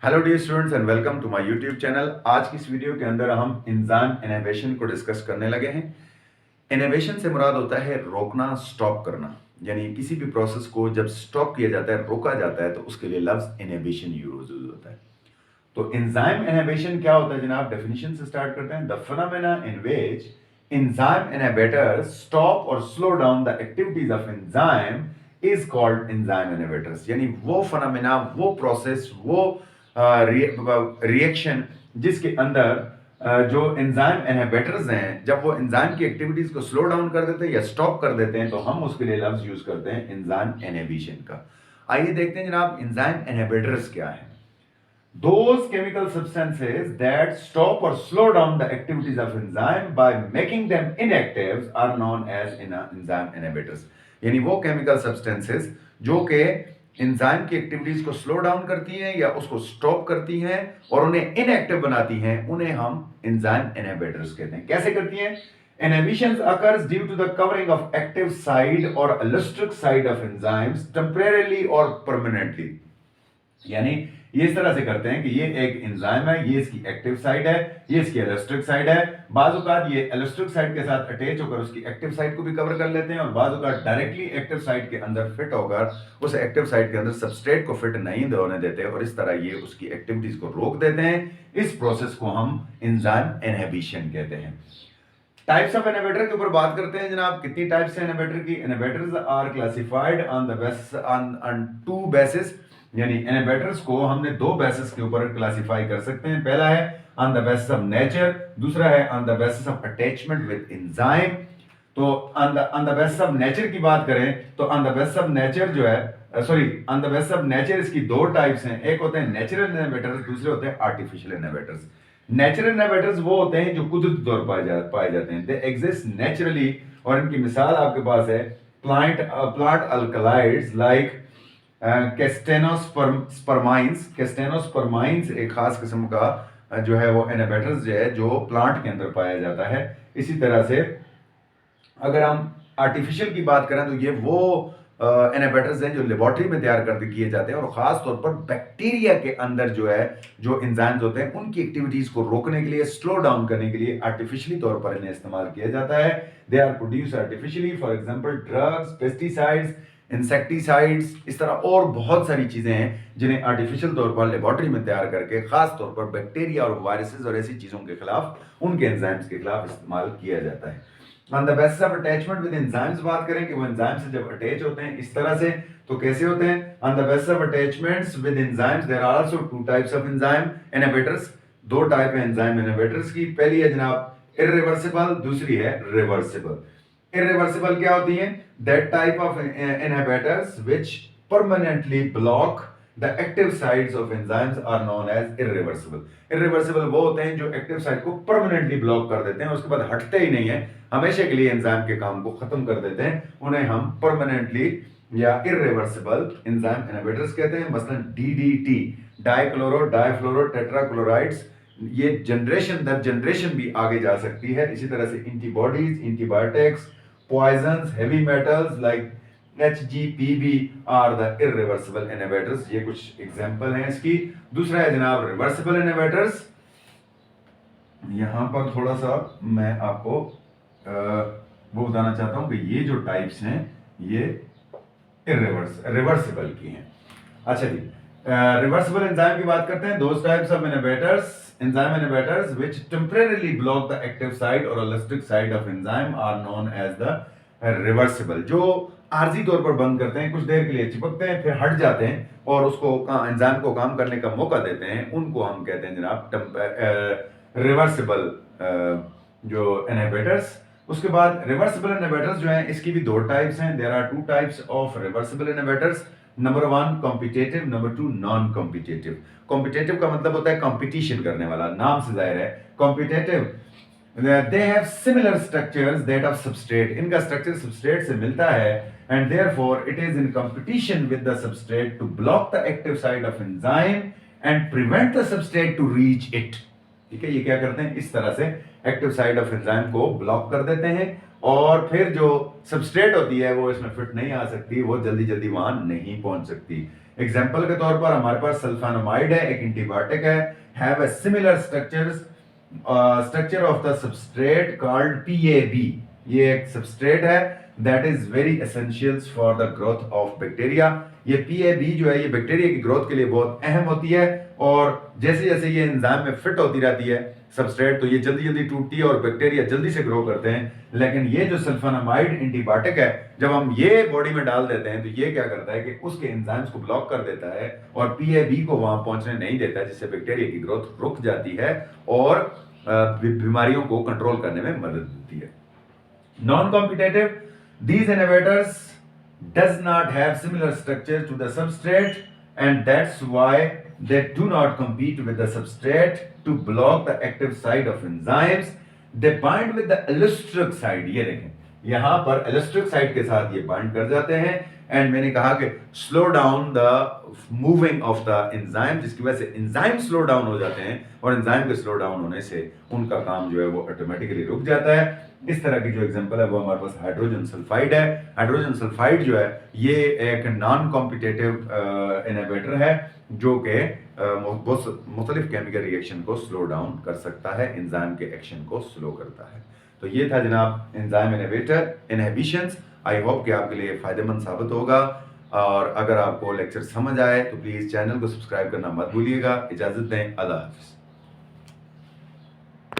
Hello dear students and welcome to my YouTube channel. आज की इस वीडियो के अंदर हम एंजाइम इनहिबिशन को डिस्कस करने लगे हैं। इनहिबिशन से मुराद होता है रोकना, स्टॉप करना, यानी किसी भी प्रोसेस को जब स्टॉप किया जाता है, रोका जाता है, तो उसके लिए लफ्ज इनहिबिशन यूज होता है। तो एंजाइम इनहिबिशन क्या होता है जनाब? डेफिनेशन से स्टार्ट करते हैं। The phenomena in which enzyme inhibitors stop और slow down the activities of enzyme is called enzyme inhibitors. यानी वो फिनोमेना, वो प्रोसेस, वो रिएक्शन जिसके अंदर जो एंजाइम इनहिबिटर्स हैं, जब वो एंजाइम की एक्टिविटीज को स्लो डाउन कर देते हैं या स्टॉप कर देते हैं, तो हम उसके लिए लफ्ज यूज करते हैं एंजाइम इनहिबिशन का। आइए देखते हैं जनाब एंजाइम इनहिबिटर्स क्या है। Those chemical substances that stop or slow down the activities of enzyme by making them inactive are known as enzyme inhibitors। यानी वो chemical substances जो कि एंजाइम की एक्टिविटीज को स्लो डाउन करती हैं या उसको स्टॉप करती हैं और उन्हें इनएक्टिव बनाती हैं, उन्हें हम एंजाइम इनहिबिटर्स कहते हैं। कैसे करती हैं? Inhibition occurs due to the covering of active side or allosteric side of enzymes temporarily or permanently। यानी ये इस तरह से करते हैं कि ये एक एंजाइम है, ये इसकी एक्टिव साइड है, ये इसकी एलोस्टिक साइड है। बाज़-औक़ात ये एलोस्टिक साइड के साथ अटैच होकर उसकी एक्टिव साइड को भी कवर कर लेते हैं और बाज़-औक़ात डायरेक्टली एक्टिव साइड के अंदर फिट होकर उस एक्टिव साइड के अंदर सबस्ट्रेट को फिट नहीं होने देते और इस तरह ये उसकी एक्टिविटीज को रोक देते हैं। इस प्रोसेस को हम एंजाइम इनहिबिशन कहते हैं। टाइप्स ऑफ इनहिबिटर के ऊपर बात करते हैं जनाब। कितनी टाइप्स है इनहिबिटर की? Inhibitors are classified on the base on two basis. यानी इनहिबिटर्स को हमने दो बेसिस के ऊपर क्लासिफाई कर सकते हैं। पहला है on the basis of nature, दूसरा है on the basis of attachment with enzyme. तो on the basis of nature की बात करें तो on the basis of nature जो है on the basis of nature इसकी दो टाइप्स हैं। एक होते हैं नेचुरल इनहिबिटर्स, दूसरे होते हैं आर्टिफिशियल इनहिबिटर्स। नेचुरल इनहिबिटर्स वो होते हैं जो कुदरती तौर पर पाए जाते हैं, दे एग्जिस्ट नेचुरली, और इनकी मिसाल आपके पास है प्लांट अल्कलाइड्स लाइक कैस्टेनोस्पर्माइंस एक खास किस्म का जो है वो इनहिबिटर्स जो है जो प्लांट के अंदर पाया जाता है। इसी तरह से अगर हम आर्टिफिशियल की बात करें तो ये वो इनहिबिटर्स हैं जो लेबोरेटरी में तैयार करके किए जाते हैं और खास तौर पर बैक्टीरिया के अंदर जो है जो एंजाइम्स होते हैं उनकी एक्टिविटीज को रोकने के लिए, स्लो डाउन करने के लिए आर्टिफिशियली तौर पर इन्हें इस्तेमाल किया जाता है। They are produce artificially, for example drugs, pesticides, insecticides, इस तरह और बहुत सारी चीजें हैं जिन्हें आर्टिफिशियल तौर पर लेबोरेटरी में तैयार करके खास तौर पर बैक्टीरिया और वायरसेस और ऐसी चीजों के खिलाफ, उनके एंजाइम्स के खिलाफ इस्तेमाल किया जाता है। On the basis of attachment with enzymes बात करें कि वो एंजाइम से जब अटैच होते हैं इस तरह से, तो कैसे होते हैं? On the basis of attachments with enzymes there are also two types of enzyme inhibitors. दो टाइप है एंजाइम इनहिबिटर्स की। पहली है जनाब इर्रिवर्सिबल, दूसरी है रिवर्सिबल। इर्रिवर्सिबल क्या होती है? That type of inhibitors which permanently block the active sides of enzymes are known as irreversible. Irreversible वो होते हैं जो एक्टिव साइड को परमानेंटली ब्लॉक कर देते हैं, उसके बाद हटते ही नहीं है, हमेशा के लिए एंजाइम के काम को खत्म कर देते हैं, उन्हें हम परमानेंटली या इर्रिवर्सिबल एंजाइम इनहिबिटर्स कहते हैं। मसलन डीडीटी, डाइक्लोरो डाइफ्लोरो टेट्राक्लोराइड्स, ये जनरेशन दर जनरेशन भी आगे जा सकती है। इसी तरह से antibodies, antibiotics, poisons, heavy metals like HGPB are the irreversible inhibitors. ये कुछ एग्जांपल हैं इसकी। दूसरा है जनाब रिवर्सिबल इनहिबिटर्स। यहां पर थोड़ा सा मैं आपको वो बताना चाहता हूं कि ये जो टाइप्स हैं ये रिवर्सिबल की हैं। अच्छा जी, रिवर्सिबल एंजाइम की बात करते हैं। Those types of inhibitors, enzyme inhibitors which temporarily block the active side और allosteric side of enzyme are known as the reversible. जो आर्जी तौर पर बंद करते हैं, कुछ देर के लिए चिपकते हैं, फिर हट जाते हैं और उसको एंजाइम को काम करने का मौका देते हैं, उनको हम कहते हैं जनाब रिवर्सिबल जो इनहिबिटर्स। उसके बाद रिवर्सिबल इनहिबिटर्स जो हैं इसकी भी दो टाइप्स हैं। There are two types of reversible inhibitors. Number one competitive, number two non competitive. Competitive का मतलब होता है कंपटीशन करने वाला, नाम से जाहिर है। Competitive they have similar structures that of substrate, इनका स्ट्रक्चर सबस्ट्रेट से मिलता है and therefore it is in competition with the substrate to block the active side of enzyme and prevent the substrate to reach it। ठीक है, ये क्या करते हैं? इस तरह से एक्टिव साइड ऑफ एंजाइम को ब्लॉक कर देते हैं और फिर जो सबस्ट्रेट होती है वो इसमें फिट नहीं आ सकती, वो जल्दी जल्दी वहां नहीं पहुंच सकती। एग्जाम्पल के तौर पर हमारे पास सल्फानोमाइड है, एक एंटीबायोटिक है, have a similar structure of the substrate called PAB। ये एक सबस्ट्रेट है that is very essentials for the growth of bacteria. ये PAB जो है ये बैक्टीरिया की ग्रोथ के लिए बहुत अहम होती है, और जैसे जैसे ये एंजाइम में फिट होती रहती है सबस्ट्रेट, तो ये जल्दी जल्दी टूटती है और बैक्टीरिया जल्दी से ग्रो करते हैं। लेकिन ये जो सल्फानामाइड एंटीबायोटिक है, जब हम ये बॉडी में डाल देते हैं तो ये क्या करता है कि उसके एंजाइम्स को ब्लॉक कर देता है और PAB को वहां पहुंचने नहीं देता, जिससे बैक्टीरिया की ग्रोथ रुक जाती है और बीमारियों को कंट्रोल करने में मदद मिलती है। Non-competitive, these inhibitors does not have similar structure to the substrate, and that's why they do not compete with the substrate to block the active site of enzymes. They bind with the allosteric side। ये देखें यहां पर allosteric side के साथ ये bind कर जाते हैं, एंड मैंने कहा कि slow down the moving of the enzyme, जिसकी वजह से एंजाइम स्लो डाउन हो जाते हैं, और एंजाइम के स्लो डाउन होने से उनका काम जो है वो ऑटोमेटिकली रुक जाता है। इस तरह की जो एग्जांपल है वो हमारे पास हाइड्रोजन सल्फाइड है। हाइड्रोजन सल्फाइड जो है ये एक नॉन कॉम्पिटिटिव इनहिबिटर है जो कि मुख्तलिफ केमिकल रिएक्शन को स्लो डाउन कर सकता है, एंजाइम के एक्शन को स्लो करता है। तो ये था जनाब enzyme inhibitor inhibitions. I hope कि आपके लिए फ़ायदेमंद साबित होगा, और अगर आपको लेक्चर समझ आए तो प्लीज़ चैनल को सब्सक्राइब करना मत भूलिएगा। इजाज़त दें, अल्लाह हाफ़िज़।